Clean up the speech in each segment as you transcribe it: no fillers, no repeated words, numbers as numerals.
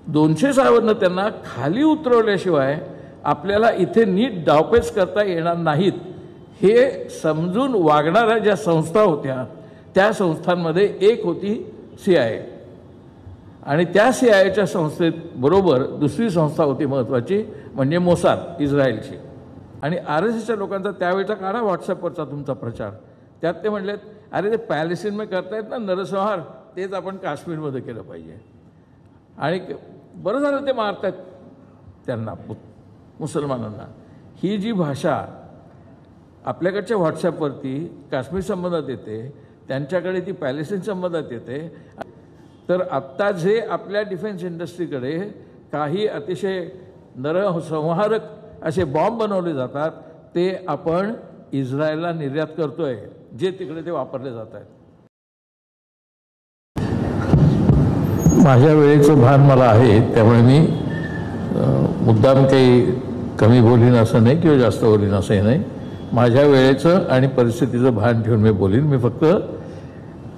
206 त्यांना खाली उतरवल्याशिवाय आपल्याला इथे नीट डावपेच करता येणार नाहीत हे समजून वागणाऱ्या ज्या संस्था होत्या त्या संस्थांमध्ये एक होती CIA आणि त्या CIAच्या संस्थेत बरोबर दुसरी संस्था होती महत्त्वाची म्हणजे मोसाद इस्रायलची. आणि RSSच्या लोकांचा त्यावेळेचा काढा व्हॉट्सअपवरचा तुमचा प्रचार, त्यात ते म्हणलेत अरे ते पॅलेस्टाईनमध्ये करतायत ना नरसंहार, तेच आपण काश्मीरमध्ये केलं पाहिजे. आणि बरं झालं ते मारतात त्यांना मुसलमानांना. ही जी भाषा आपल्याकडच्या व्हॉट्सॲपवरती काश्मीर संबंधात येते त्यांच्याकडे ती पॅलेस्टाईन संबंधात येते. तर आत्ता जे आपल्या डिफेन्स इंडस्ट्रीकडे काही अतिशय नरसंहारक असे बॉम्ब बनवले जातात ते आपण इस्रायलला निर्यात करतोय, जे तिकडे ते वापरले जात आहेत. माझ्या वेळेचं भान मला आहे त्यामुळे मी मुद्दाम काही कमी बोलीन असं नाही किंवा जास्त बोलीन असंही नाही. माझ्या वेळेचं आणि परिस्थितीचं भान ठेवून मी बोलीन. मी फक्त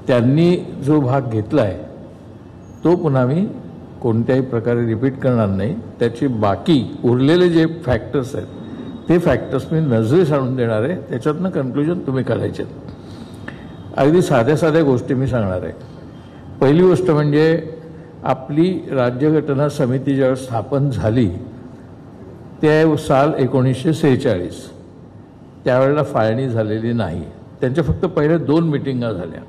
त्यांनी जो भाग घेतला आहे तो पुन्हा मी कोणत्याही प्रकारे रिपीट करणार नाही. त्याची बाकी उरलेले जे फॅक्टर्स आहेत ते फॅक्टर्स मी नजरेस आणून देणार आहे, त्याच्यातनं कन्क्लुजन तुम्ही काढायचे. अगदी साध्या साध्या गोष्टी मी सांगणार आहे. पहिली गोष्ट म्हणजे आपली राज्यघटना समिती ज्यावेळेस स्थापन झाली ते साल 1946, त्यावेळेला फाळणी झालेली नाही. त्यांच्या फक्त पहिल्या 2 मिटिंगा झाल्या.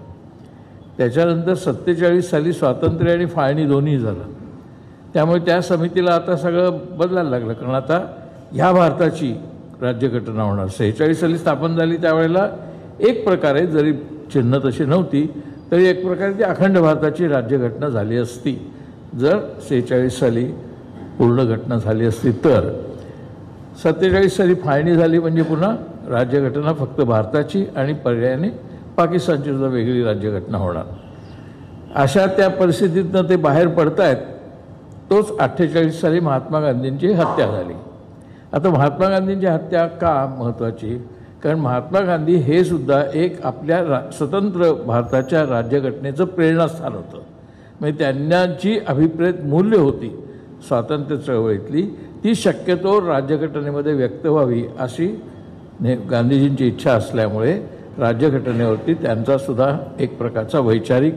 त्याच्यानंतर 47 साली स्वातंत्र्य आणि फाळणी दोन्ही झालं. त्यामुळे त्या समितीला आता सगळं बदलायला लागलं, कारण आता ह्या भारताची राज्यघटना होणार. 46 साली स्थापन झाली त्यावेळेला एक प्रकारे जरी चिन्ह तशी नव्हती तरी एक प्रकारे ती अखंड भारताची राज्यघटना झाली असती जर 46 साली पूर्ण घटना झाली असती. तर 47 साली फाळणी झाली म्हणजे पुन्हा राज्यघटना फक्त भारताची आणि पर्यायाने पाकिस्तानची सुद्धा वेगळी राज्यघटना होणार. अशा त्या परिस्थितीतनं ते बाहेर पडतायत. तोच 48 साली महात्मा गांधींची हत्या झाली. आता महात्मा गांधींची हत्या का महत्त्वाची? कारण महात्मा गांधी हे सुद्धा एक आपल्या स्वतंत्र भारताच्या राज्यघटनेचं प्रेरणास्थान होतं. म्हणजे त्यांना जी अभिप्रेत मूल्य होती स्वातंत्र्य चळवळीतली ती शक्यतो राज्यघटनेमध्ये व्यक्त व्हावी अशी गांधीजींची इच्छा असल्यामुळे राज्यघटनेवरती त्यांचा सुद्धा एक प्रकारचा वैचारिक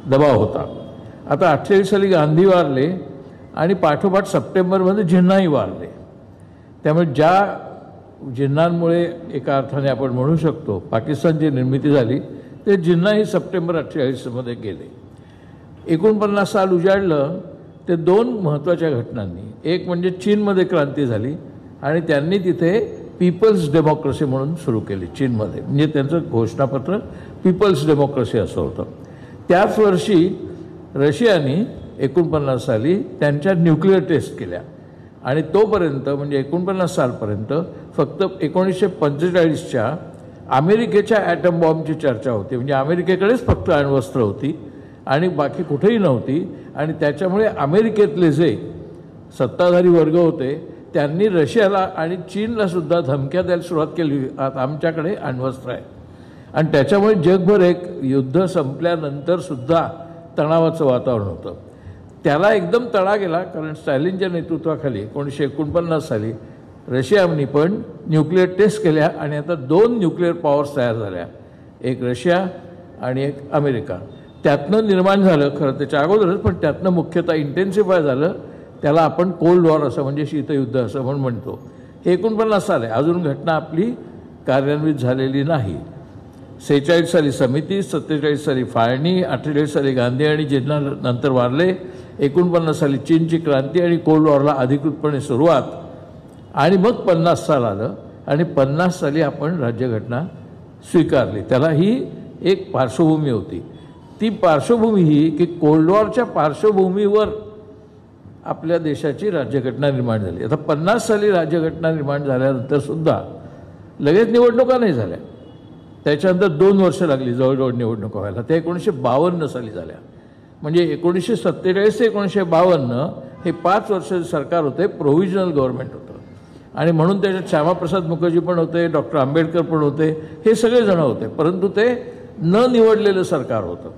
दबाव होता. आता 48 साली गांधी वारले आणि पाठोपाठ सप्टेंबरमध्ये जिन्नाही वारले. त्यामुळे ज्या जिन्नांमुळे एका अर्थाने आपण म्हणू शकतो पाकिस्तानची निर्मिती झाली ते जिन्नाही सप्टेंबर 48मध्ये गेले. 49 साल उजाडलं ते 2 महत्त्वाच्या घटनांनी. एक म्हणजे चीनमध्ये क्रांती झाली आणि त्यांनी तिथे पीपल्स डेमोक्रेसी म्हणून सुरू केली चीनमध्ये. म्हणजे त्यांचं घोषणापत्र पीपल्स डेमोक्रेसी असं होतं. त्याच वर्षी रशियाने 49 साली त्यांच्या न्यूक्लिअर टेस्ट केल्या आणि तोपर्यंत म्हणजे 49 सालपर्यंत फक्त 1945च्या अमेरिकेच्या ॲटम बॉम्बची चर्चा होती. म्हणजे अमेरिकेकडेच फक्त अण्वस्त्र होती आणि बाकी कुठेही नव्हती. आणि त्याच्यामुळे अमेरिकेतले जे सत्ताधारी वर्ग होते त्यांनी रशियाला आणि चीनला सुद्धा धमक्या द्यायला सुरुवात केली, आता आमच्याकडे अण्वस्त्र आहे. आणि त्याच्यामुळे जगभर एक युद्ध संपल्यानंतर सुद्धा तणावाचं वातावरण होतं. त्याला एकदम तडा गेला कारण स्टॅलिनच्या नेतृत्वाखाली 1949 साली रशियाने पण न्यूक्लिअर टेस्ट केल्या आणि आता 2 न्यूक्लिअर पॉवर्स तयार झाल्या, एक रशिया आणि एक अमेरिका. त्यातनं निर्माण झालं खरं त्याच्या अगोदरच, पण त्यातनं मुख्यतः इंटेन्सिफाय झालं. त्याला आपण कोल्ड वॉर असं म्हणजे शीतयुद्ध असं म्हणतो. 49 साल आहे, अजून घटना आपली कार्यान्वित झालेली नाही. 46 साली समिती, 47 साली फाळणी, 48 साली गांधी आणि जिन्ना नंतर वारले, 49 साली चीनची क्रांती आणि कोल्ड वॉरला अधिकृतपणे सुरुवात आणि मग 50 साल आलं आणि 50 साली आपण राज्यघटना स्वीकारली. त्याला ही एक पार्श्वभूमी होती. ती पार्श्वभूमी ही की कोल्ड वॉरच्या पार्श्वभूमीवर आपल्या देशाची राज्यघटना निर्माण झाली. आता 50 साली राज्यघटना निर्माण झाल्यानंतर सुद्धा लगेच निवडणुका नाही झाल्या. त्याच्यानंतर 2 वर्ष लागली जवळजवळ निवडणुका व्हायला. त्या 1952 साली झाल्या. म्हणजे 1947 ते 1952 हे 5 वर्ष सरकार होते, प्रोव्हिजनल गव्हर्नमेंट होतं. आणि म्हणून त्याच्यात श्यामाप्रसाद मुखर्जी पण होते, डॉक्टर आंबेडकर पण होते, हे सगळेजण होते. परंतु ते न निवडलेलं सरकार होतं,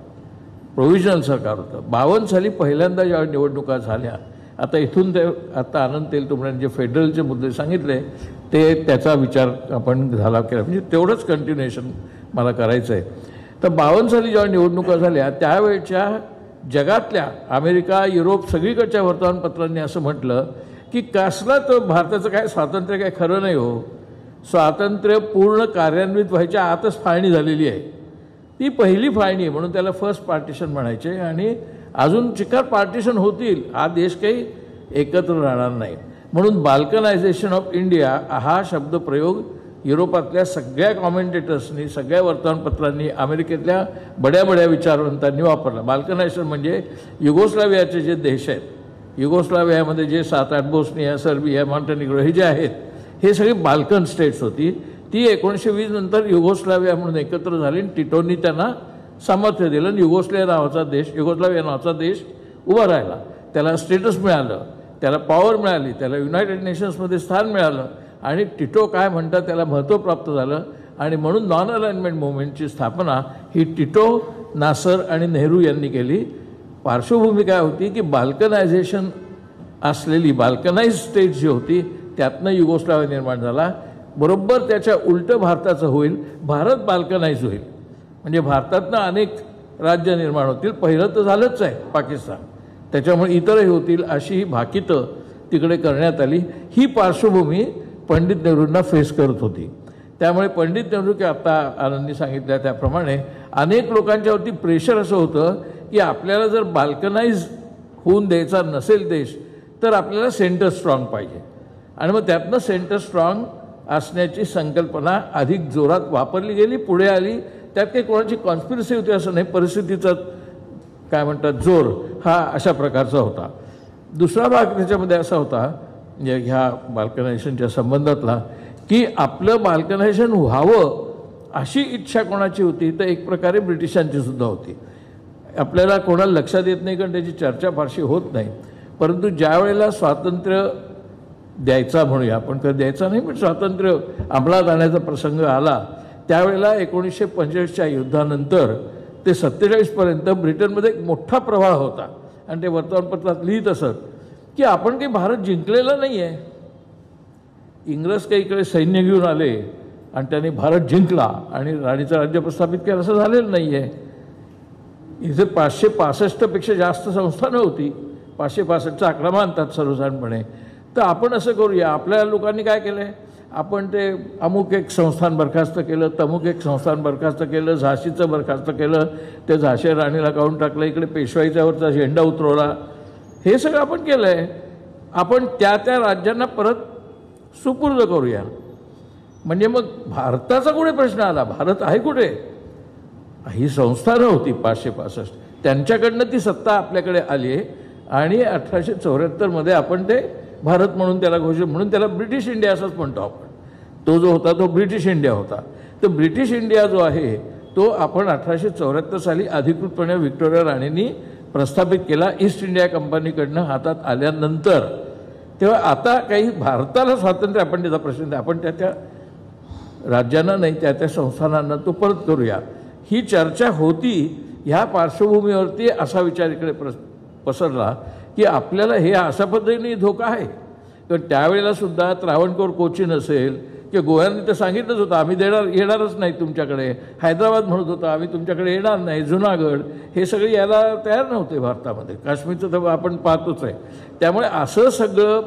प्रोव्हिजनल सरकार होतं. 52 साली पहिल्यांदा ज्या निवडणुका झाल्या आता इथून ते आता आनंद तेलतुंबडेंनी जे फेडरलचे मुद्दे सांगितले ते त्याचा विचार आपण झाला केला, म्हणजे तेवढंच कंटिन्युएशन मला करायचं आहे. तर 52 साली जेव्हा निवडणुका झाल्या त्यावेळच्या जगातल्या अमेरिका, युरोप सगळीकडच्या वर्तमानपत्रांनी असं म्हटलं की कसला तर भारताचं काय स्वातंत्र्य काय खरं नाही हो, स्वातंत्र्य पूर्ण कार्यान्वित व्हायच्या आतच फाळणी झालेली आहे. ती पहिली फाळणी आहे म्हणून त्याला फर्स्ट पार्टिशन म्हणायचे आणि अजून चिकार पार्टिशन होतील, हा देश काही एकत्र राहणार नाही. म्हणून बाल्कनायझेशन ऑफ इंडिया हा शब्दप्रयोग युरोपातल्या सगळ्या कॉमेंटेटर्सनी, सगळ्या वर्तमानपत्रांनी, अमेरिकेतल्या बड्या बड्या विचारवंतांनी वापरला. बाल्कनायझेशन म्हणजे युगोस्लावियाचे जे देश आहेत, युगोस्लावियामध्ये जे 7-8 बोस्निया, सर्बिया, मॉन्टेनिग्रो हे जे आहेत हे सगळी बाल्कन स्टेट्स होती. ती 1920 नंतर युगोस्लाविया म्हणून एकत्र झाली आणि टिटोनी त्यांना सामर्थ्य दिलं आणि युगोस्लाविया नावाचा देश उभा राहिला. त्याला स्टेटस मिळालं, त्याला पॉवर मिळाली, त्याला युनायटेड नेशन्समध्ये स्थान मिळालं आणि टिटो काय म्हणतात त्याला महत्त्व प्राप्त झालं. आणि म्हणून नॉन अलाइनमेंट मुवमेंटची स्थापना ही टिटो, नासर आणि नेहरू यांनी केली. पार्श्वभूमी काय होती की बाल्कनायझेशन असलेली बाल्कनाइज स्टेट जी होती त्यातनं युगोस्लाविया निर्माण झाला. बरोबर त्याच्या उलटं भारताचं होईल, भारत बाल्कनाइज होईल, म्हणजे भारतातनं अनेक राज्य निर्माण होतील. पहिलं तर झालंच आहे पाकिस्तान, त्याच्यामुळे इतरही होतील अशी ही भाकितं तिकडे करण्यात आली. ही पार्श्वभूमी पंडित नेहरूंना फेस करत होती. त्यामुळे पंडित नेहरू की आता आनंदनी सांगितल्या त्याप्रमाणे अनेक लोकांच्यावरती प्रेशर असं होतं की आपल्याला जर बाल्कनाइज होऊन द्यायचा नसेल देश तर आपल्याला सेंटर स्ट्रॉंग पाहिजे. आणि मग त्यातनं सेंटर स्ट्रॉंग असण्याची संकल्पना अधिक जोरात वापरली गेली, पुढे आली. त्यात काही कोणाची कॉन्स्पिरसी होती असं नाही, परिस्थितीचा काय म्हणतात जोर हा अशा प्रकारचा होता. दुसरा भाग त्याच्यामध्ये असा होता ह्या बाल्कनायझेशनच्या संबंधातला की आपलं बाल्कनायझेशन व्हावं अशी इच्छा कोणाची होती तर एक प्रकारे ब्रिटिशांची सुद्धा होती. आपल्याला कोणाला लक्षात येत नाही कारण त्याची चर्चा फारशी होत नाही, परंतु ज्या वेळेला स्वातंत्र्य द्यायचा म्हणूया आपण, कधी द्यायचा नाही पण स्वातंत्र्य अंमलात आणण्याचा प्रसंग आला त्यावेळेला 1945च्या युद्धानंतर ते 47पर्यंत ब्रिटनमध्ये एक मोठा प्रवाह होता आणि ते वर्तमानपत्रात लिहित असत की आपण काही भारत जिंकलेला नाही आहे. इंग्रज काही इकडे सैन्य घेऊन आले आणि त्यांनी भारत जिंकला आणि राणीचं राज्य प्रस्थापित केलं असं झालेलं नाही आहे. इथे 565पेक्षा जास्त संस्थानं होती, 565चा आकडा मानतात सर्वसाधारणपणे. तर आपण असं करूया, आपल्या लोकांनी काय केलं आहे, आपण ते अमुक एक संस्थान बरखास्त केलं, तमुक एक संस्थान बरखास्त केलं, झाशीचं बरखास्त केलं, ते झाशी राणीला काढून टाकलं, इकडे पेशवाईच्यावरचा झेंडा उतरवला, हे सगळं आपण केलं आहे. आपण त्या राज्यांना परत सुपूर्द करूया. म्हणजे मग भारताचा कुठे प्रश्न आला, भारत आहे कुठे, ही संस्थानं होती 565, त्यांच्याकडनं ती सत्ता आपल्याकडे आली आहे आणि 1874मध्ये आपण ते भारत म्हणून त्याला घोषित, म्हणून त्याला ब्रिटिश इंडिया असंच म्हणतो आपण. तो जो होता तो ब्रिटिश इंडिया होता. तर ब्रिटिश इंडिया जो आहे तो आपण 1874 साली अधिकृतपणे व्हिक्टोरिया राणींनी प्रस्थापित केला ईस्ट इंडिया कंपनीकडनं हातात आल्यानंतर. तेव्हा आता काही भारताला स्वातंत्र्य आपण त्याचा प्रश्न नाही, आपण त्या राज्यांना नाही त्या संस्थानांना तो परत करूया, ही चर्चा होती. ह्या पार्श्वभूमीवरती असा विचार इकडे पसरला की आपल्याला हे अशा पद्धतीने धोका आहे. तर त्यावेळेला सुद्धा त्रावणकोर कोचीन असेल की गोव्यांनी तर सांगितलंच होतं आम्ही येणारच नाही तुमच्याकडे, हैदराबाद म्हणत होतं आम्ही तुमच्याकडे येणार नाही, जुनागड हे सगळे यायला तयार नव्हते भारतामध्ये. काश्मीरचं तर आपण पाहतोच आहे. त्यामुळे असं सगळं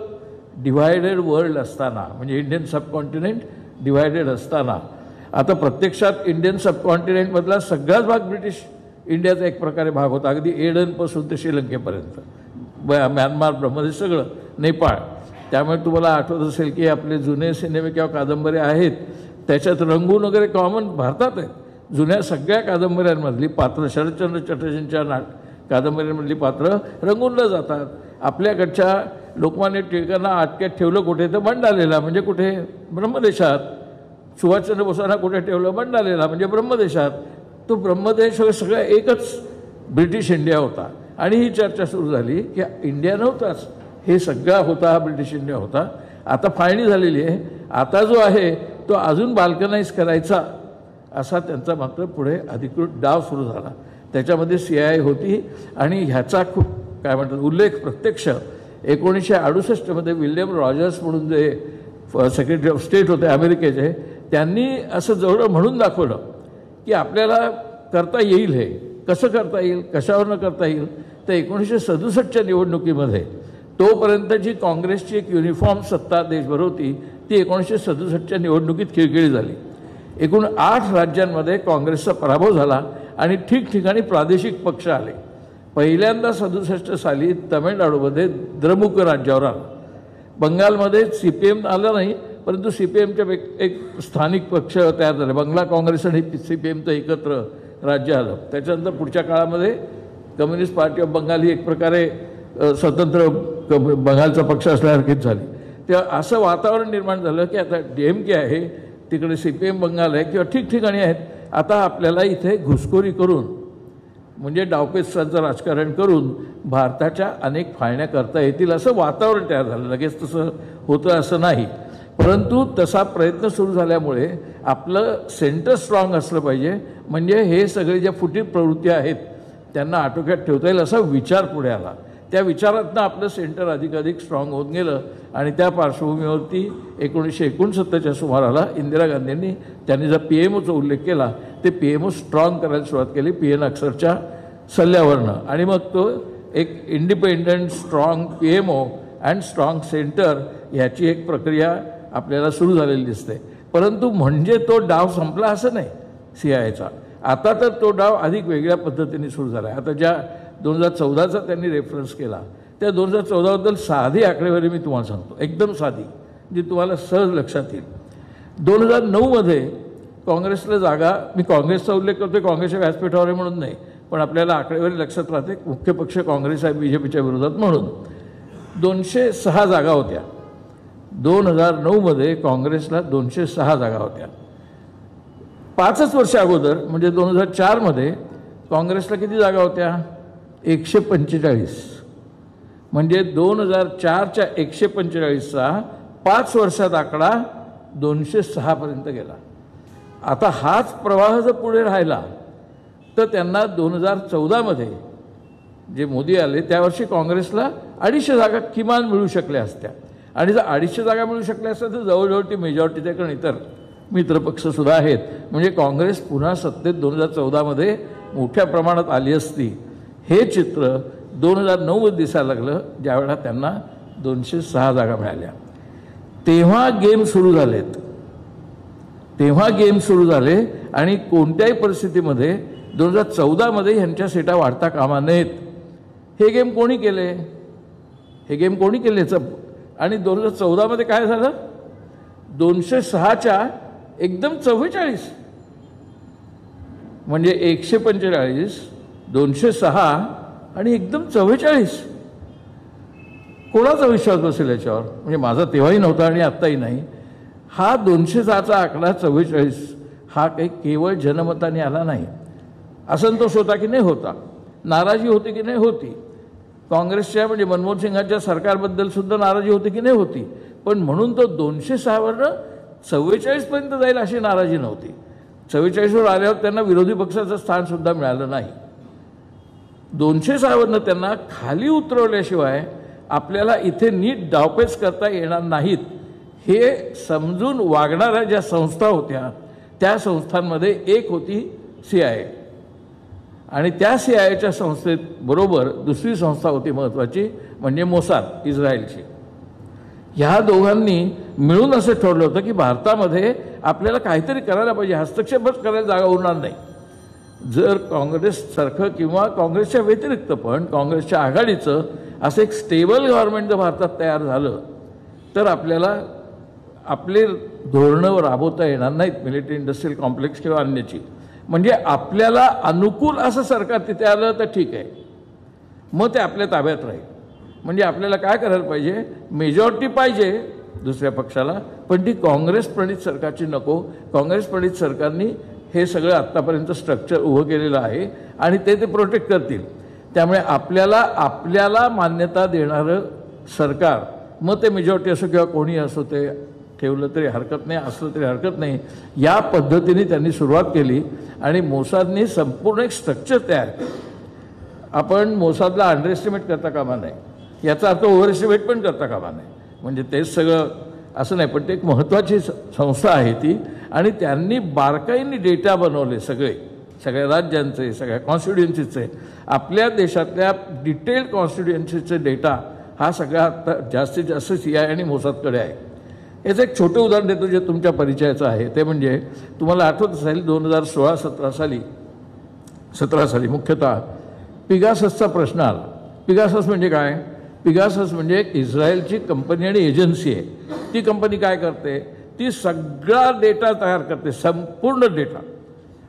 डिव्हायडेड वर्ल्ड असताना, म्हणजे इंडियन सबकॉन्टिनेंट डिव्हायडेड असताना, आता प्रत्यक्षात इंडियन सबकॉन्टिनेंटमधला सगळाच भाग ब्रिटिश इंडियाचा एक प्रकारे भाग होता, अगदी एडनपासून ते श्रीलंकेपर्यंत, म्यानमार, ब्रह्मदेश, सगळं, नेपाळ. त्यामुळे तुम्हाला आठवत असेल की आपले जुने सिनेमे किंवा कादंबऱ्या आहेत त्याच्यात रंगून वगैरे कॉमन भारतात आहेत. जुन्या सगळ्या कादंबऱ्यांमधली पात्र, शरदचंद्र चटर्जींच्या कादंबऱ्यांमधली पात्र रंगूनला जातात. आपल्याकडच्या लोकमान्य टिळकांना अटक्यात ठेवलं कुठे तर बंडालेला, म्हणजे कुठे, ब्रह्मदेशात. सुभाषचंद्र बोसांना कुठे ठेवलं, बंडालेला, म्हणजे ब्रह्मदेशात. तो ब्रह्मदेश सगळं एकच ब्रिटिश इंडिया होता. आणि ही चर्चा सुरू झाली की इंडिया नव्हताच, हे सगळा होता हा ब्रिटिश इंडिया होता. आता फाळणी झालेली आहे, आता जो आहे तो अजून बाल्कनाइज करायचा असा त्यांचा मात्र पुढे अधिकृत डाव सुरू झाला. त्याच्यामध्ये CIA होती आणि ह्याचा खूप काय म्हणतात उल्लेख प्रत्यक्ष 1968 मध्ये विल्यम रॉजर्स म्हणून जे सेक्रेटरी ऑफ स्टेट होते अमेरिकेचे, त्यांनी असं जवळ म्हणून दाखवलं की आपल्याला करता येईल. हे कसं करता येईल, कशावरनं करता येईल, तर 1967च्या निवडणुकीमध्ये तोपर्यंतची काँग्रेसची एक युनिफॉर्म सत्ता देशभर होती, ती 1967च्या निवडणुकीत खिळखिळी झाली. एकूण 8 राज्यांमध्ये काँग्रेसचा पराभव झाला आणि ठिकठिकाणी प्रादेशिक पक्ष आले. पहिल्यांदा 67 साली तमिळनाडूमध्ये द्रमुक राज्यावर आलं. बंगालमध्ये CPM आलं नाही, परंतु CPMच्या एक स्थानिक पक्ष तयार झाले. बंगला काँग्रेस आणि CPMचं एकत्र राज्य आलं. त्याच्यानंतर पुढच्या काळामध्ये कम्युनिस्ट पार्टी ऑफ बंगाल ही एक प्रकारे स्वतंत्र बंगालचा पक्ष असल्यासारखीच झाली. तेव्हा असं वातावरण निर्माण झालं की आता DMK आहे, तिकडे CPM बंगाल आहे किंवा ठिकठिकाणी आहेत, आता आपल्याला इथे घुसखोरी करून म्हणजे डावपेचांचं राजकारण करून भारताच्या अनेक फाळण्या करता येतील असं वातावरण तयार झालं. लगेच तसं होतं असं नाही, परंतु तसा प्रयत्न सुरू झाल्यामुळे आपलं सेंटर स्ट्रॉंग असलं पाहिजे, म्हणजे हे सगळे ज्या फुटीर प्रवृत्ती आहेत त्यांना आटोक्यात ठेवता येईल असा विचार पुढे आला. त्या विचारातनं आपलं सेंटर अधिकाधिक स्ट्रॉंग होत गेलं आणि त्या पार्श्वभूमीवरती 1969च्या सुमाराला इंदिरा गांधींनी त्यांनी जर PMOचा उल्लेख केला, ते PMO स्ट्रॉंग करायला सुरुवात केली PN अक्षरच्या सल्ल्यावरनं. आणि मग तो एक independent strong PMO and strong centre ह्याची एक प्रक्रिया आपल्याला सुरू झालेली दिसते. परंतु म्हणजे तो डाव संपला असं नाही CIAचा. आता तर तो डाव अधिक वेगळ्या पद्धतीने सुरू झाला आहे. आता ज्या 2014चा त्यांनी रेफरन्स केला, त्या 2014बद्दल साधी आकडेवारी मी तुम्हाला सांगतो, एकदम साधी, जी तुम्हाला सहज लक्षात येईल. 2009मध्ये काँग्रेसला जागा, मी काँग्रेसचा उल्लेख करतोय काँग्रेसच्या व्यासपीठावर आहे म्हणून नाही, पण आपल्याला आकडेवारी लक्षात राहते. मुख्य पक्ष काँग्रेस आहे BJPच्या विरोधात म्हणून 206 जागा होत्या. 2009मध्ये काँग्रेसला 206 जागा होत्या. 5 वर्ष अगोदर म्हणजे 2004मध्ये काँग्रेसला किती जागा होत्या? 145. म्हणजे 2004च्या 145चा 5 वर्षात आकडा 206 पर्यंत गेला. आता हाच प्रवाह जर पुढे राहिला तर त्यांना 2014मध्ये जे मोदी आले त्या वर्षी काँग्रेसला 250 जागा किमान मिळू शकल्या असत्या. आणि जर 250 जागा मिळू शकल्या असत्या तर जवळजवळ ती मेजॉरिटी त्याकडे इतर मित्रपक्षसुद्धा आहेत. म्हणजे काँग्रेस पुन्हा सत्तेत 2014मध्ये मोठ्या प्रमाणात आली असती. हे चित्र 2009मध्ये दिसायला लागलं ज्यावेळेला त्यांना 206 जागा मिळाल्या. तेव्हा गेम सुरू झाले आणि कोणत्याही परिस्थितीमध्ये 2014मध्ये ह्यांच्या सीटा वाढता कामा नयेत. हे गेम कोणी केले? आणि 2014मध्ये काय झालं? 206च्या एकदम 44, म्हणजे 145, 206 आणि एकदम 44. कोणाचा विश्वास बसेल याच्यावर? म्हणजे माझा तेव्हाही नव्हता आणि आत्ताही नाही. हा 206चा आकडा 44 हा काही केवळ जनमताने आला नाही. असंतोष होता की नाही होता, नाराजी होती की नाही होती, काँग्रेसच्या म्हणजे मनमोहन सिंगांच्या सरकारबद्दल सुद्धा नाराजी होती की नाही होती, पण म्हणून तो 206वरनं 44 पर्यंत जाईल अशी नाराजी नव्हती. 44वर आल्यावर त्यांना विरोधी पक्षाचं स्थान सुद्धा मिळालं नाही. 206वरनं त्यांना खाली उतरवल्याशिवाय आपल्याला इथे नीट डावपेच करता येणार नाहीत हे समजून वागणाऱ्या ज्या संस्था होत्या त्या संस्थांमध्ये एक होती CIA. आणि त्या CIAच्या संस्थेत बरोबर दुसरी संस्था होती महत्त्वाची, म्हणजे मोसाद इस्रायलची. ह्या दोघांनी मिळून असं ठरवलं होतं की भारतामध्ये आपल्याला काहीतरी करायला पाहिजे, हस्तक्षेपच करायला जागा उरणार नाही. जर काँग्रेससारखं किंवा काँग्रेसच्या व्यतिरिक्त पण काँग्रेसच्या आघाडीचं असं एक स्टेबल गव्हर्नमेंट जर भारतात तयार झालं तर आपल्याला आपले धोरणं राबवता येणार नाहीत, मिलिटरी इंडस्ट्रियल कॉम्प्लेक्स किंवा अन्यची. म्हणजे आपल्याला अनुकूल असं सरकार तिथे आलं तर ठीक आहे, मग ते आपल्या ताब्यात राहील. म्हणजे आपल्याला काय करायला पाहिजे? मेजॉरिटी पाहिजे दुसऱ्या पक्षाला, पण ती काँग्रेस प्रणित सरकारची नको. काँग्रेस प्रणित सरकारनी हे सगळं आत्तापर्यंत स्ट्रक्चर उभं केलेलं आहे आणि ते प्रोटेक्ट करतील. त्यामुळे आपल्याला मान्यता देणारं सरकार, मग ते मेजॉरिटी असो किंवा कोणी असो, ते ठेवलं तरी हरकत नाही, असलं तरी हरकत नाही. या पद्धतीने त्यांनी सुरुवात केली आणि मोसादनी संपूर्ण एक स्ट्रक्चर तयार केलं. आपण मोसादला अंडरएस्टिमेट करता कामा नाही. याचा अर्थ ओव्हर एस्टिमेट पण करता कामा नये. म्हणजे तेच सगळं असं नाही, पण ते एक महत्त्वाची संस्था आहे ती. आणि त्यांनी बारकाईने डेटा बनवले सगळ्या राज्यांचे, सगळ्या कॉन्स्टिट्युएन्सीचे, आपल्या देशातल्या डिटेल्ड कॉन्स्टिट्युएन्सीचे डेटा हा सगळा आता जास्तीत जास्त CI आणि मोसादकडे आहे. याचं एक छोटं उदाहरण देतो जे तुमच्या परिचयाचं आहे. ते म्हणजे तुम्हाला आठवत असेल 2016-17 साली मुख्यतः पिगाससचा प्रश्न आला. पिगासस म्हणजे काय? पिगासस म्हणजे एक इस्रायलची कंपनी आणि एजन्सी आहे. ती कंपनी काय करते? ती सगळा डेटा तयार करते, संपूर्ण डेटा.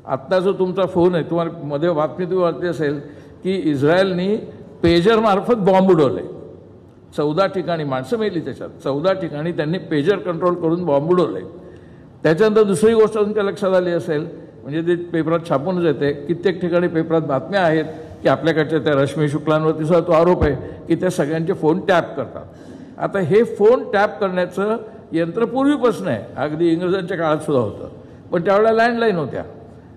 आत्ता जो तुमचा फोन आहे, तुम्हाला मध्ये बातमी तुम्ही वाचली असेल की इस्रायलनी पेजरमार्फत बॉम्ब उडवले 14 ठिकाणी. माणसं मेली त्याच्यात. 14 ठिकाणी त्यांनी पेजर कंट्रोल करून बॉम्ब उडवले. त्याच्यानंतर दुसरी गोष्ट तुमच्या लक्षात आली असेल, म्हणजे ते पेपरात छापूनच येते, कित्येक ठिकाणी पेपरात बातम्या आहेत की आपल्याकडच्या त्या रश्मी शुक्लांवरती सुद्धा तो आरोप आहे की त्या सगळ्यांचे फोन टॅप करतात. आता हे फोन टॅप करण्याचं यंत्र पूर्वीपासून आहे, अगदी इंग्रजांच्या काळात सुद्धा होतं, पण त्यावेळेला लँडलाईन होत्या.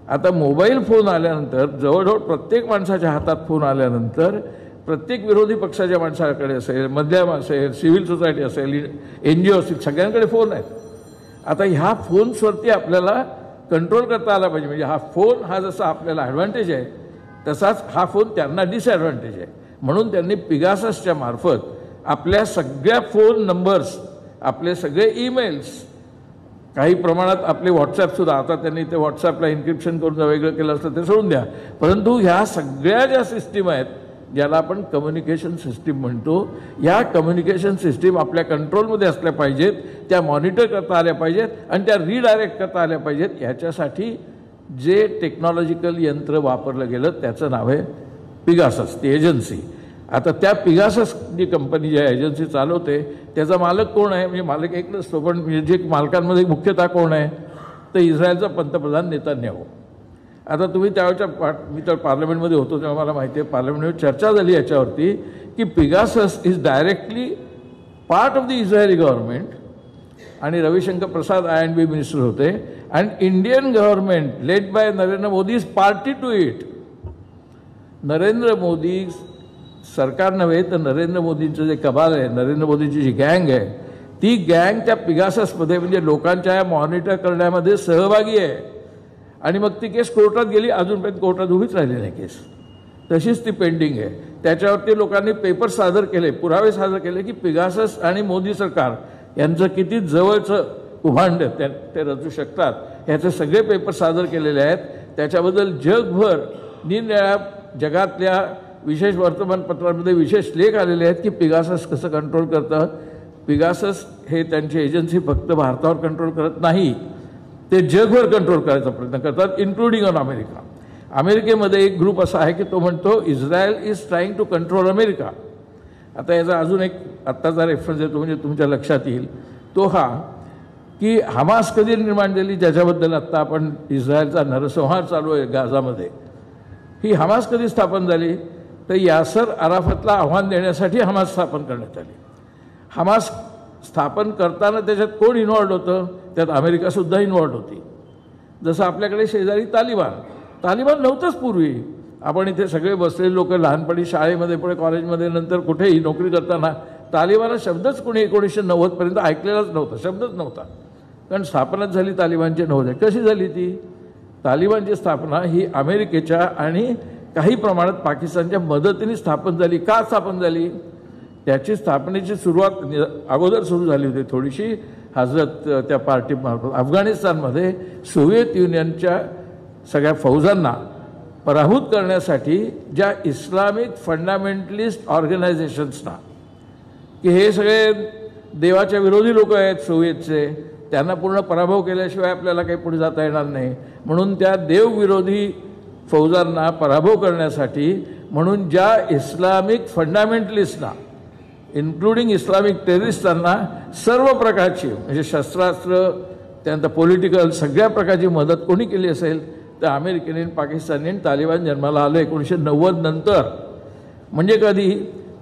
आता मोबाईल फोन आल्यानंतर, जवळजवळ प्रत्येक माणसाच्या हातात फोन आल्यानंतर, प्रत्येक विरोधी पक्षाच्या माणसाकडे असेल, मध्यम असेल, सिव्हिल सोसायटी असेल, NGO असतील, सगळ्यांकडे फोन आहेत. आता ह्या फोन्सवरती आपल्याला कंट्रोल करता आला पाहिजे. म्हणजे हा फोन हा जसा आपल्याला ॲडव्हान्टेज आहे तसाच हा फोन त्यांना डिसॲडव्हान्टेज आहे. म्हणून त्यांनी पिगाससच्या मार्फत आपल्या सगळ्या फोन नंबर्स, आपले सगळे ईमेल्स, काही प्रमाणात आपले व्हॉट्सॲपसुद्धा, आता त्यांनी ते व्हॉट्सॲपला इन्क्रिप्शन करून वेगळं केलं असतं ते सोडून द्या, परंतु ह्या सगळ्या ज्या सिस्टीम आहेत ज्याला आपण कम्युनिकेशन सिस्टीम म्हणतो, या कम्युनिकेशन सिस्टीम आपल्या कंट्रोलमध्ये असल्या पाहिजेत, त्या मॉनिटर करता आल्या पाहिजेत आणि त्या रिडायरेक्ट करता आल्या पाहिजेत. ह्याच्यासाठी जे टेक्नॉलॉजिकल यंत्र वापरलं गेलं त्याचं नाव आहे पिगासस, ती एजन्सी. आता त्या पिगासस जी कंपनी ज्या एजन्सी चालवते त्याचा मालक कोण आहे? म्हणजे मालक एक नसतो, पण जे मालकांमध्ये मुख्यतः कोण आहे? तर इस्रायलचा पंतप्रधान नेतान्याहू. आता तुम्ही त्यावेळच्या, मी तर पार्लमेंटमध्ये होतो तेव्हा मला माहिती आहे, पार्लमेंटमध्ये चर्चा झाली याच्यावरती की Pegasus is directly part of the Israeli government. आणि रविशंकर प्रसाद INB मिनिस्टर होते. And Indian government led by Narendra Modi is party to it. Narendra Modi सरकार नव्हे तर नरेंद्र मोदींचं जे कबाल आहे, नरेंद्र मोदींची जी गँग आहे, ती गँग त्या पिगाससमध्ये म्हणजे लोकांच्या मॉनिटर करण्यामध्ये सहभागी आहे. आणि मग ती केस कोर्टात गेली, अजूनपर्यंत कोर्टात उभीच राहिली नाही केस, तशीच ती पेंडिंग आहे. त्याच्यावरती लोकांनी पेपर सादर केले, पुरावे सादर केले की पिगासस आणि मोदी सरकार यांचं किती जवळचं उभांड ते रचू शकतात. ह्याचे सगळे पेपर सादर केलेले आहेत. त्याच्याबद्दल जगभर निरनिराळ्या जगातल्या विशेष वर्तमानपत्रांमध्ये विशेष लेख आलेले आहेत की पिगासस कसं कंट्रोल करतं. पिगासस हे त्यांची एजन्सी फक्त भारतावर कंट्रोल करत नाही, ते जगभर कंट्रोल करायचा प्रयत्न करतात, इन्क्लुडिंग ऑन अमेरिका. अमेरिकेमध्ये एक ग्रुप असा आहे की तो म्हणतो Israel is trying to control America. आता याचा अजून एक आत्ताचा रेफरन्स येतो म्हणजे तुमच्या लक्षात येईल तो हा की हमास कधी निर्माण झाली, ज्याच्याबद्दल आत्ता आपण इस्रायलचा नरसंहार चालू आहे गाझामध्ये. ही हमास कधी स्थापन झाली? तर यासर अराफतला आव्हान देण्यासाठी हमास स्थापन करण्यात आली. हमास स्थापन करताना त्याच्यात कोण इन्व्हॉल्ड होतं? त्यात अमेरिकासुद्धा इन्व्हॉल्ड होती. जसं आपल्याकडे शेजारी तालिबान नव्हतंच पूर्वी. आपण इथे सगळे बसलेले लोक लहानपणी शाळेमध्ये, पुढे कॉलेजमध्ये, नंतर कुठेही नोकरी करताना तालिबान शब्दच कोणी 1990पर्यंत ऐकलेलाच नव्हता, शब्दच नव्हता. कारण स्थापनाच झाली तालिबानची नव्हते. कशी झाली ती? तालिबानची स्थापना ही अमेरिकेच्या आणि काही प्रमाणात पाकिस्तानच्या मदतीने स्थापन झाली. का स्थापन झाली? त्याची स्थापनेची सुरुवात अगोदर सुरू झाली होती थोडीशी हजरत त्या पार्टीमार्फत. अफगाणिस्तानमध्ये सोव्हिएत युनियनच्या सगळ्या फौजांना पराभूत करण्यासाठी ज्या इस्लामिक फंडामेंटलिस्ट ऑर्गनायझेशन्सना, की हे सगळे देवाच्या विरोधी लोक आहेत सोव्हिएतचे, त्यांना पूर्ण पराभव केल्याशिवाय आपल्याला काही पुढे जाता येणार नाही, म्हणून त्या देवविरोधी फौजांना पराभव करण्यासाठी म्हणून ज्या इस्लामिक फंडामेंटलिस्टना इन्क्लुडिंग इस्लामिक टेररिस्टांना सर्व प्रकारची म्हणजे शस्त्रास्त्र, त्यानंतर पॉलिटिकल सगळ्या प्रकारची मदत कोणी केली असेल तर अमेरिकेने, पाकिस्तानने. तालिबान जन्माला आलं 1990 नंतर. म्हणजे कधी?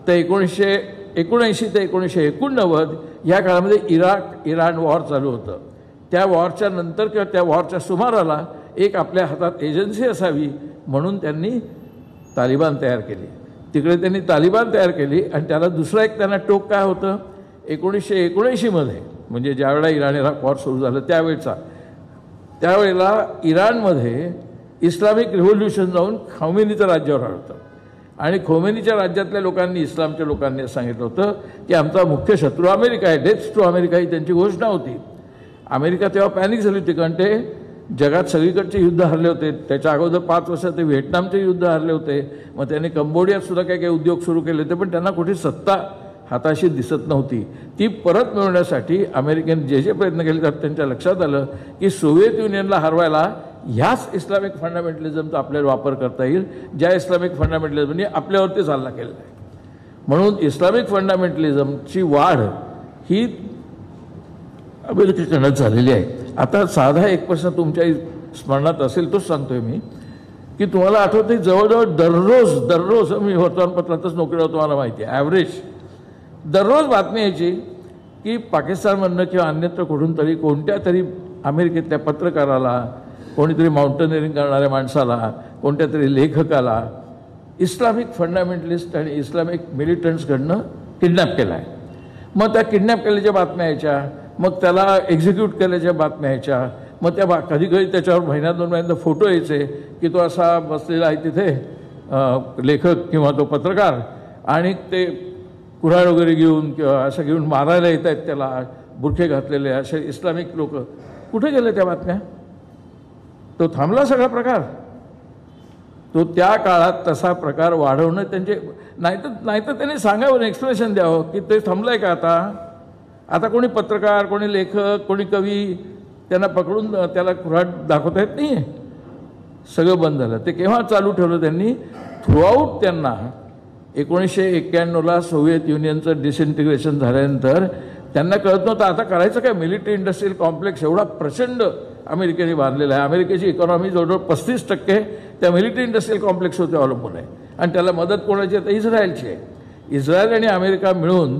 तर 1979 ते 1989 या काळामध्ये इराण वॉर चालू होतं. त्या वॉरच्या नंतर किंवा त्या वॉरच्या सुमाराला एक आपल्या हातात एजन्सी असावी म्हणून त्यांनी तालिबान तयार केली. तिकडे त्यांनी तालिबान तयार केली आणि त्याला दुसरा एक त्यांना टोक काय होतं, 1979मध्ये म्हणजे ज्यावेळेला इराण इराक वॉर सुरू झालं त्यावेळेला इराणमध्ये इस्लामिक रिव्होल्युशन जाऊन खोमेनीचं राज्यावर आलं होतं आणि खोमेनीच्या राज्यातल्या लोकांनी, इस्लामच्या लोकांनी सांगितलं होतं की आमचा मुख्य शत्रू अमेरिका आहे, डेथ्स टू अमेरिका ही त्यांची घोषणा होती. अमेरिका तेव्हा पॅनिक झाली होती, कारण ते जगात सगळीकडचे युद्ध हरले होते. त्याच्या अगोदर 5 वर्षात ते व्हिएटनामचे युद्ध हरले होते. मग त्यांनी कंबोडियात सुद्धा काही काही उद्योग सुरू केले होते, पण त्यांना कुठे सत्ता हाताशी दिसत नव्हती. ती परत मिळवण्यासाठी अमेरिकेने जे प्रयत्न केले त्यात त्यांच्या लक्षात आलं की सोव्हिएत युनियनला हरवायला ह्याच इस्लामिक फंडामेंटलिझमचा आपल्याला वापर करता येईल, ज्या इस्लामिक फंडामेंटलिझमने आपल्यावरतीच हल्ला केलेला आहे. म्हणून इस्लामिक फंडामेंटलिझमची वाढ ही अमेरिकेकडनं झालेली आहे. आता साधा एक प्रश्न तुमच्या स्मरणात असेल तोच सांगतोय मी, की तुम्हाला आठवते जवळजवळ दररोज मी वर्तमानपत्रातच नोकरी होतो, मला माहिती आहे, ॲव्हरेज दररोज बातमी यायची की पाकिस्तानमधनं किंवा अन्यत्र कुठून तरी कोणत्या तरी अमेरिकेतल्या पत्रकाराला, कोणीतरी माउंटनिअरिंग करणाऱ्या माणसाला, कोणत्या तरी लेखकाला इस्लामिक फंडामेंटलिस्ट आणि इस्लामिक मिलिटंट्सकडनं किडनॅप केला आहे. मग त्या किडनॅप केल्याच्या बातम्या यायच्या, मग त्याला एक्झिक्यूट केल्याच्या बातम्या यायच्या, मग त्या कधी कधी त्याच्यावर महिन्यात 2 महिन्यांदा फोटो यायचे की तो असा बसलेला आहे तिथे लेखक किंवा तो पत्रकार, आणि ते कुऱ्हाड वगैरे घेऊन किंवा असं घेऊन मारायला येत आहेत त्याला, बुरखे घातलेले असे इस्लामिक लोक. कुठे गेले त्या बातम्या? तो थांबला सगळा प्रकार. तो त्या काळात तसा प्रकार वाढवणं त्यांचे नाहीतर त्यांनी सांगावं, एक्सप्रेशन द्यावं की ते थांबलंय का आता कोणी पत्रकार, कोणी लेखक, कोणी कवी त्यांना पकडून त्याला कुऱ्हाड दाखवता येत नाही. सगळं बंद झालं. ते केव्हा चालू ठेवलं त्यांनी? थ्रूआउट त्यांना 1991ला सोव्हिएत युनियनचं डिसइंटिग्रेशन झाल्यानंतर त्यांना कळत नव्हतं आता करायचं काय. मिलिटरी इंडस्ट्रियल कॉम्प्लेक्स एवढा प्रचंड अमेरिकेने बांधलेला आहे. अमेरिकेची इकॉनॉमी जवळजवळ 35% त्या मिलिटरी इंडस्ट्रियल कॉम्प्लेक्सवरती अवलंबून आहे. आणि त्याला मदत कोणाची आहे? तर इस्रायलची आहे. इस्रायल आणि अमेरिका मिळून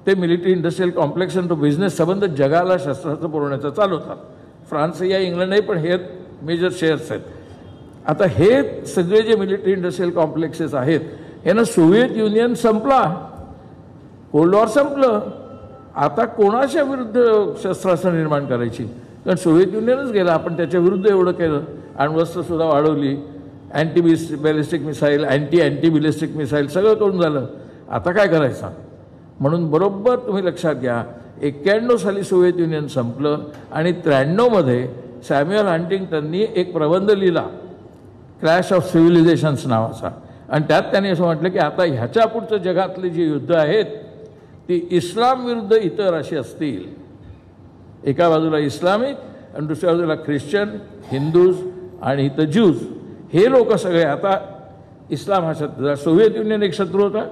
ते मिलिटरी इंडस्ट्रियल कॉम्प्लेक्स आणि तो बिझनेस संबंध जगाला शस्त्रास्त्र पुरवण्याचा चालवतात. फ्रान्स या इंग्लंडही पण हे मेजर शेअर्स आहेत. आता हे सगळे जे मिलिटरी इंडस्ट्रियल कॉम्प्लेक्सेस आहेत यानं सोव्हिएत युनियन संपला, कोल्ड वॉर संपलं. आता कोणाच्या विरुद्ध शस्त्रास्त्र निर्माण करायची? कारण सोव्हिएत युनियनच गेला. आपण त्याच्या विरुद्ध एवढं केलं, अण्वस्त्रसुद्धा वाढवली, ballistic missile, anti ballistic missile सगळं करून झालं. आता काय करायचं? म्हणून बरोबर तुम्ही लक्षात घ्या, 91 साली सोव्हिएत युनियन संपलं आणि 93मध्ये सॅम्युअल हंटिंग्टननी एक प्रबंध लिहिला, क्रॅश ऑफ सिव्हिलायझेशन्स नावाचा. आणि त्यात त्यांनी असं म्हटलं की आता ह्याच्या पुढचं जगातली जी युद्ध आहेत ती इस्लाम विरुद्ध इतर अशी असतील. एका बाजूला इस्लामिक आणि दुसऱ्या बाजूला ख्रिश्चन, हिंदूज आणि इतर ज्यूज, हे लोक सगळे आता इस्लाम हा शत्रू. सोव्हिएत युनियन एक शत्रू होता,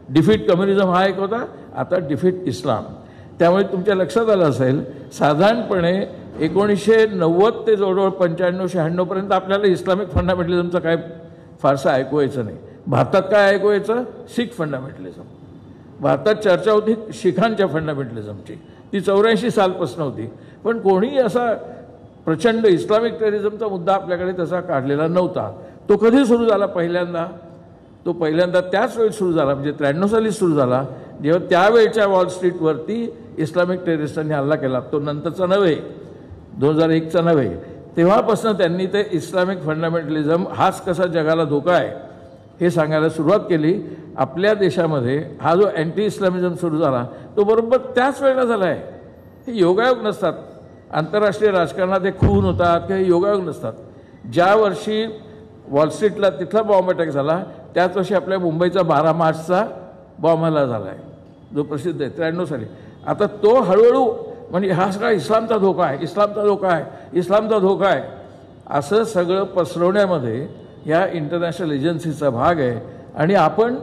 डिफीट कम्युनिझम हा एक होता, आता डिफीट इस्लाम. त्यामुळे तुमच्या लक्षात आलं असेल साधारणपणे 1990 ते जवळजवळ 95-96 पर्यंत आपल्याला इस्लामिक फंडामेंटलिझमचं काय फारसं ऐकू यायचं नाही. भारतात काय ऐकू यायचं? शीख फंडामेंटलिझम. भारतात चर्चा होती शिखांच्या फंडामेंटलिझमची, ती 84 सालपासून होती. पण कोणीही असा प्रचंड इस्लामिक टेररिझमचा मुद्दा आपल्याकडे तसा काढलेला नव्हता. तो कधी सुरू झाला? पहिल्यांदा त्याच वेळी सुरू झाला, म्हणजे 93 साली सुरू झाला, जेव्हा त्यावेळच्या वॉल स्ट्रीटवरती इस्लामिक टेररिस्टांनी हल्ला केला. तो नंतरचा नव्हे, 2001चा नव्हे. तेव्हापासून त्यांनी ते इस्लामिक फंडामेंटलिझम हाच कसा जगाला धोका आहे हे सांगायला सुरुवात केली. आपल्या देशामध्ये हा जो अँटी इस्लामिझम सुरू झाला तो बरोबर त्याच वेळेला झाला आहे. हे योगायोग नसतात. आंतरराष्ट्रीय राजकारणात हे खून होतात किंवा हे योगायोग नसतात. ज्या वर्षी वॉल स्ट्रीटला तिथला बॉम्ब अटॅक झाला त्याच वर्षी आपल्या मुंबईचा 12 मार्चचा बॉम्ब हल्ला झाला आहे, जो प्रसिद्ध आहे 93 साली. आता तो हळूहळू म्हणजे हा सगळा इस्लामचा धोका आहे, इस्लामचा धोका आहे, इस्लामचा धोका आहे असं सगळं पसरवण्यामध्ये या इंटरनॅशनल एजन्सीचा भाग आहे. आणि आपण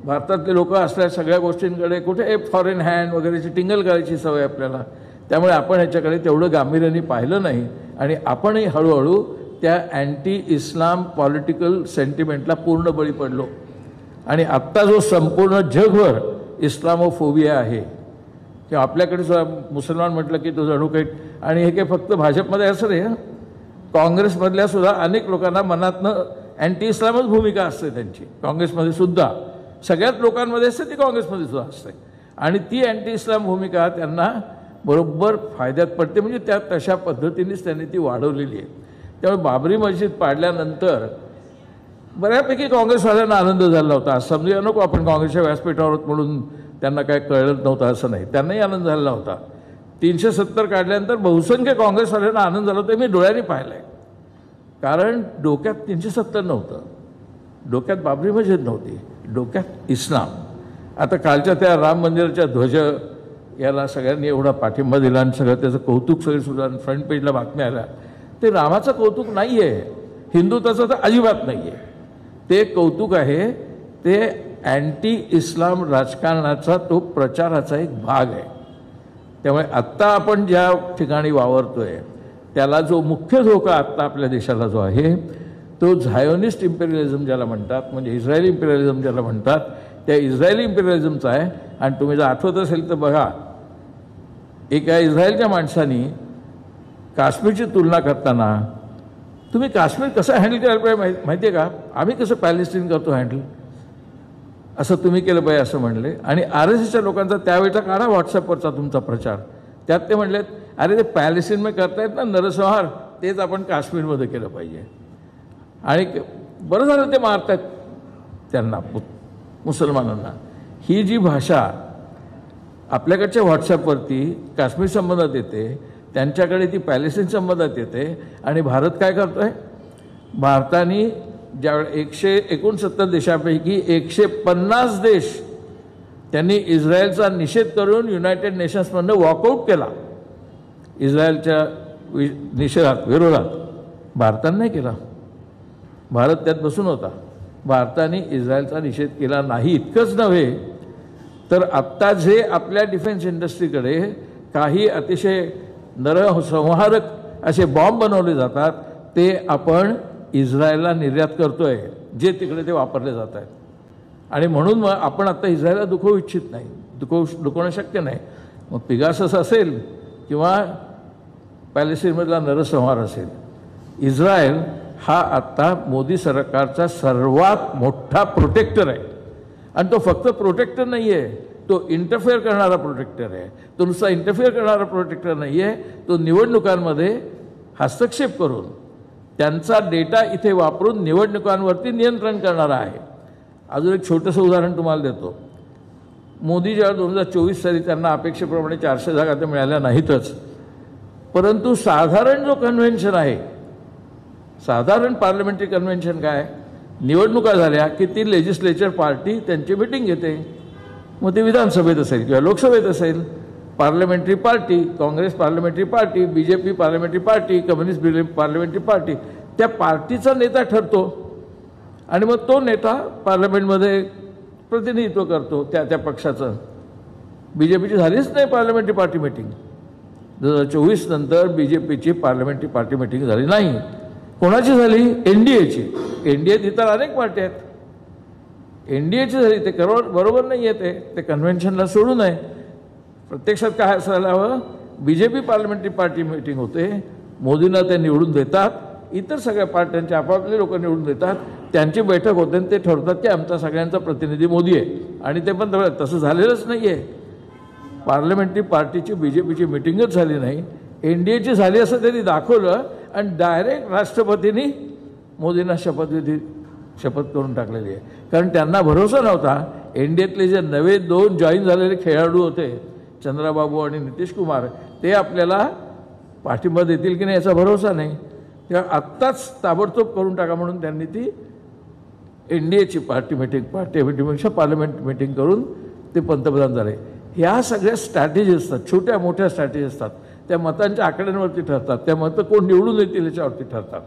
भारतातले लोक असल्या सगळ्या गोष्टींकडे कुठे फॉरेन हँड वगैरेची टिंगल करायची सवय आपल्याला. त्यामुळे आपण ह्याच्याकडे तेवढं गांभीर्याने पाहिलं नाही आणि आपणही हळूहळू त्या अँटी इस्लाम पॉलिटिकल सेंटिमेंटला पूर्ण बळी पडलो. आणि आत्ता जो संपूर्ण जगभर इस्लामोफोबिया आहे किंवा आपल्याकडे सुद्धा मुसलमान म्हटलं की तो जणू काही, आणि हे काही फक्त भाजपमध्ये असं नाही, काँग्रेसमधल्या सुद्धा अनेक लोकांना मनातनं अँटी इस्लामच भूमिका असते त्यांची काँग्रेसमध्ये सुद्धा. सगळ्याच लोकांमध्ये असते ती काँग्रेसमध्ये सुद्धा असते आणि ती अँटी इस्लाम भूमिका त्यांना बरोबर फायद्यात पडते. म्हणजे त्या तशा पद्धतीनेच त्यांनी ती वाढवलेली आहे. त्यामुळे बाबरी मस्जिद पाडल्यानंतर बऱ्यापैकी काँग्रेसवाल्यांना आनंद झाला होता. असं समजूया नको आपण काँग्रेसच्या व्यासपीठावर म्हणून त्यांना काय कळलं नव्हतं असं नाही, त्यांनाही आनंद झाला होता. 370 काढल्यानंतर बहुसंख्य काँग्रेसवाल्यांना आनंद झाला होता, मी डोळ्यांनी पाहिलं आहे. कारण डोक्यात 370 नव्हतं, डोक्यात बाबरी मस्जिद नव्हती, डोक्यात इस्लाम. आता कालच्या त्या राम मंदिराच्या ध्वज याला सगळ्यांनी एवढा पाठिंबा दिला आणि सगळं त्याचं कौतुक सगळं सुद्धा फ्रंट पेजला बातम्या आल्या. ते रामाचं कौतुक नाही आहे, हिंदुत्वाचं तर अजिबात नाही आहे. ते कौतुक आहे ते अँटी इस्लाम राजकारणाचा तो प्रचाराचा एक भाग आहे. त्यामुळे आत्ता आपण ज्या ठिकाणी वावरतोय त्याला जो मुख्य धोका आत्ता आपल्या देशाला जो आहे तो झायोनिस्ट इम्पेरियलिझम ज्याला म्हणतात, म्हणजे इस्रायली इम्पेरियलिझम ज्याला म्हणतात, त्या इस्रायली इम्पेरियलिझमचा आहे. आणि तुम्ही जर आठवत असेल तर बघा, एका इस्रायलच्या माणसानी काश्मीरची तुलना करताना तुम्ही काश्मीर कसं हँडल करायला पाहिजे माहिती आहे का, आम्ही कसं पॅलेस्टीन करतो हँडल, असं तुम्ही केलं पाहिजे असं म्हणले. आणि RSSच्या लोकांचा त्यावेळेचा काढा व्हॉट्सअपवरचा तुमचा प्रचार, त्यात ते म्हणलेत अरे ते पॅलेस्टीनमध्ये करतायत ना नरसंहार, तेच आपण काश्मीरमध्ये केलं पाहिजे. आणि बरं झालं ते मारतात त्यांना, मुसलमानांना. ही जी भाषा आपल्याकडच्या व्हॉट्सअपवरती काश्मीर संबंधात येते, त्यांच्याकडे ती पॅलेस्टीन संबंधात येते. आणि भारत काय करतो आहे, भारताने ज्यावेळेस 169 देशापैकी 150 देश त्यांनी इस्रायलचा निषेध करून युनायटेड नेशन्समधनं वॉकआउट केला इस्रायलच्या निषेधात विरोधात. भारताने नाही केला, भारत त्यात बसून होता. भारताने इस्रायलचा निषेध केला नाही. इतकंच नव्हे तर आत्ता जे आपल्या डिफेन्स इंडस्ट्रीकडे काही अतिशय नरसंहारक असे बॉम्ब बनवले जातात ते आपण इस्रायलला निर्यात करतोय, जे तिकडे ते वापरले जात आहेत. आणि म्हणून मग आपण आता इस्रायलला दुखवू इच्छित नाही, दुखवणं शक्य नाही. मग पिगासस असेल किंवा पॅलेस्टीनमधला नरसंहार असेल, इस्रायल हा आत्ता मोदी सरकारचा सर्वात मोठा प्रोटेक्टर आहे. आणि तो फक्त प्रोटेक्टर नाही आहे, तो इंटरफेअर करणारा प्रोटेक्टर आहे. तो नुसता इंटरफेअर करणारा प्रोटेक्टर नाही आहे, तो निवडणुकांमध्ये हस्तक्षेप करून त्यांचा डेटा इथे वापरून निवडणुकांवरती नियंत्रण करणारा आहे. अजून एक छोटंसं उदाहरण तुम्हाला देतो. मोदी जेव्हा 2024 साली त्यांना अपेक्षेप्रमाणे 400 जागा तर मिळाल्या नाहीतच, परंतु साधारण जो कन्व्हेन्शन आहे, साधारण पार्लमेंटरी कन्व्हेन्शन काय, निवडणुका झाल्या की ती लेजिस्लेचर पार्टी त्यांची मिटिंग घेते. मग ते विधानसभेत असेल किंवा लोकसभेत असेल, parliamentary party, Congress parliamentary party, BJP parliamentary party, communist parliamentary party, त्या पार्टीचा नेता ठरतो आणि मग तो नेता पार्लमेंटमध्ये प्रतिनिधित्व करतो त्या पक्षाचं. BJPची झालीच नाही पार्लमेंटरी पार्टी मिटिंग. 2024 नंतर BJPची पार्लमेंटरी पार्टी मिटिंग झाली नाही. कोणाची झाली, NDAची. NDAत इतर अनेक पार्टी आहेत, NDAची झाली. ते बरोबर नाही आहे, ते कन्व्हेन्शनला सोडू नये. प्रत्यक्षात काय असायला हवं, BJP पार्लमेंटरी पार्टी मिटिंग होते, मोदींना ते निवडून देतात, इतर सगळ्या पार्ट्यांचे आपापले लोक निवडून देतात, त्यांची बैठक होते आणि ते ठरवतात की आमचा सगळ्यांचा प्रतिनिधी मोदी आहे. आणि ते पण तसं झालेलंच नाही आहे. पार्लमेंटरी पार्टीची BJPची मिटिंगच झाली नाही, NDAची झाली असं त्यांनी दाखवलं आणि डायरेक्ट राष्ट्रपतींनी मोदींना शपथ करून टाकलेली आहे. कारण त्यांना भरोसा नव्हता. NDAतले जे नवे 2 जॉईन झालेले खेळाडू होते, चंद्राबाबू आणि नितीश कुमार, ते आपल्याला पाठिंबा देतील की नाही याचा भरोसा नाही. तेव्हा आत्ताच ताबडतोब करून टाका म्हणून त्यांनी ती NDAची पार्टी मिटिंगपेक्षा पार्लमेंट मिटिंग करून ते पंतप्रधान झाले. ह्या सगळ्या स्ट्रॅटेजी असतात, छोट्या मोठ्या स्ट्रॅटेजी असतात, त्या मतांच्या आकड्यांवरती ठरतात, त्या मतं कोण निवडून येतील याच्यावरती ठरतात.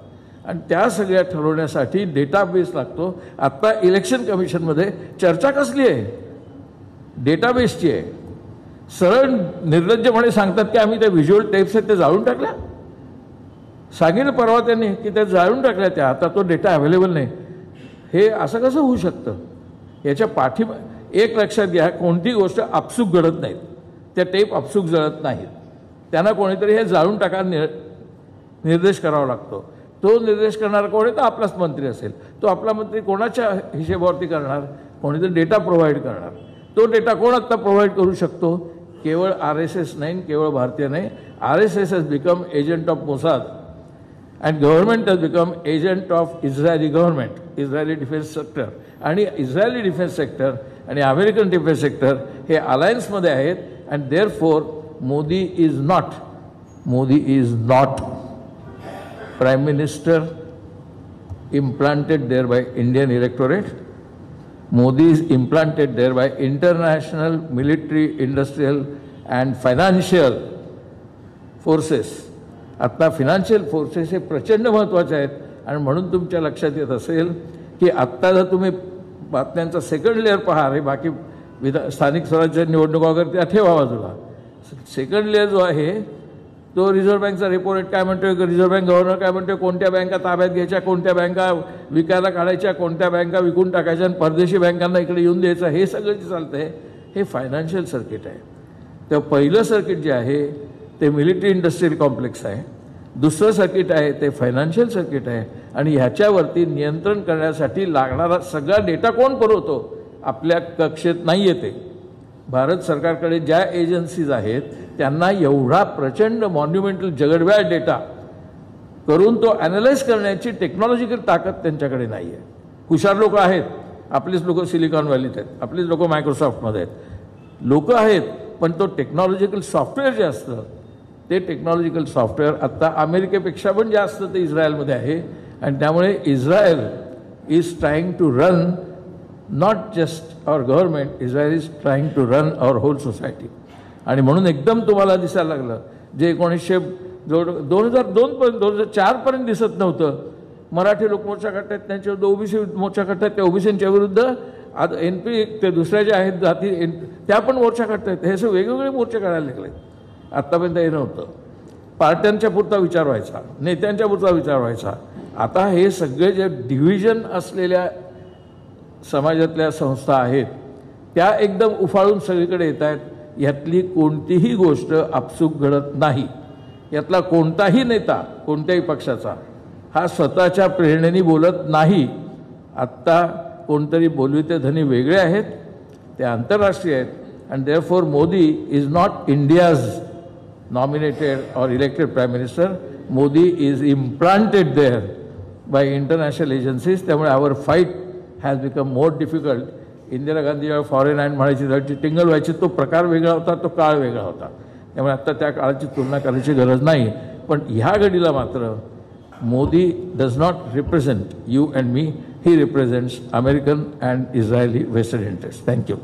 आणि त्या सगळ्या ठरवण्यासाठी डेटाबेस लागतो. आत्ता इलेक्शन कमिशनमध्ये चर्चा कसली आहे, डेटाबेसची आहे. सरळ निर्लज्जपणे सांगतात की आम्ही त्या व्हिज्युअल टेप्स आहेत ते जाळून टाकल्या. सांगितलं परवा त्यांनी की त्या जाळून टाकल्या, त्या आता तो डेटा अवेलेबल नाही. हे असं कसं होऊ शकतं, याच्या एक लक्षात घ्या, कोणती गोष्ट आपसूक घडत नाहीत, त्या टेप आपसूक जळत नाहीत. त्यांना कोणीतरी हे जाळून टाकायला निर्देश करावा लागतो. तो निर्देश करणारा कोण आहे, तर आपलाच मंत्री असेल. तो आपला मंत्री कोणाच्या हिशेबावरती करणार, कोणीतरी डेटा प्रोव्हाइड करणार. तो डेटा कोण आत्ता प्रोव्हाइड करू शकतो? केवळ RSS नाही, केवळ भारतीय नाही. RSS has become agent of Mossad and government has become agent of Israeli government, Israeli defence sector. आणि इस्रायली डिफेन्स सेक्टर आणि अमेरिकन डिफेन्स सेक्टर हे अलायन्समध्ये आहेत. And therefore Modi is not prime minister implanted there by Indian electorate. Modi is implanted there by international military, industrial and financial forces. आता financial forces हे प्रचंड महत्त्वाचे आहेत. आणि म्हणून तुमच्या लक्षात येत असेल की आत्ता जर तुम्ही बातम्यांचा सेकंड लेअर पहा, रे बाकी स्थानिक स्वराज्य निवडणुका वगैरे त्या ठेवा बाजूला, सेकंड लेअर जो आहे तो रिझर्व्ह बँकचा रेपो रेट काय म्हणतोय, रिझर्व्ह बँक गव्हर्नर काय म्हणतोय, कोणत्या बँका ताब्यात घ्यायच्या, कोणत्या बँका विकायला काढायच्या, कोणत्या बँका विकून टाकायच्या आणि परदेशी बँकांना इकडे येऊन द्यायचं, हे सगळं जे चालतंय हे फायनान्शियल सर्किट आहे. तर पहिलं सर्किट जे आहे ते मिलिटरी इंडस्ट्रियल कॉम्प्लेक्स आहे. दुसरं सर्किट आहे ते फायनान्शियल सर्किट आहे. आणि ह्याच्यावरती नियंत्रण करण्यासाठी लागणारा सगळा डेटा कोण पुरवतो? आपल्या कक्षेत नाही येते. भारत सरकारकडे ज्या एजन्सीज आहेत त्यांना एवढा प्रचंड मॉन्युमेंटल जगडव्याळ डेटा करून तो ॲनालाइज करण्याची टेक्नॉलॉजिकल ताकद त्यांच्याकडे नाही आहे. हुशार लोक आहेत, आपलीच लोक सिलिकॉन व्हॅलीत आहेत, आपलीच लोक मायक्रोसॉफ्टमध्ये आहेत, लोक आहेत, पण तो टेक्नॉलॉजिकल सॉफ्टवेअर जे असतं ते टेक्नॉलॉजिकल सॉफ्टवेअर आत्ता अमेरिकेपेक्षा पण जास्त ते इस्रायलमध्ये आहे. आणि त्यामुळे Israel is trying to run not just our government, Israel is trying to run our whole society. आणि म्हणून एकदम तुम्हाला दिसायला लागलं जे 2002 पर्यंत 2004 पर्यंत दिसत नव्हतं. मराठी लोक मोर्चा काढतायत, त्यांच्याविरुद्ध ओबीसी मोर्चा काढतायत, त्या ओबीसींच्या विरुद्ध आज NP ते दुसऱ्या ज्या आहेत जाती त्या पण मोर्चा काढतायत. हे सगळे वेगवेगळे मोर्चे काढायला लागले. आत्तापर्यंत हे नव्हतं. पार्ट्यांच्या पुरता विचार व्हायचा, नेत्यांच्या पुरता विचार व्हायचा. आता हे सगळे जे डिव्हिजन असलेल्या समाजातल्या संस्था आहेत त्या एकदम उफाळून सगळीकडे येत आहेत. यातली कोणतीही गोष्ट आपसूक घडत नाही. यातला कोणताही नेता कोणत्याही पक्षाचा हा स्वतःच्या प्रेरणेने बोलत नाही. आत्ता कोणतरी बोलविते धनी वेगळे आहेत, ते आंतरराष्ट्रीय आहेत. And therefore Modi is not India's nominated or elected prime minister. Modi is implanted there by international agencies. त्यामुळे our fight has become more difficult. Indira Gandhi जेव्हा फॉरेन हँड म्हणायची टिंगल व्हायची, तो प्रकार वेगळा होता, तो काळ वेगळा होता. त्यामुळे आत्ता त्या काळाची तुलना करायची गरज नाही. पण ह्या घडीला मात्र Modi does not represent you and me. He represents American and Israeli western interest. Thank you.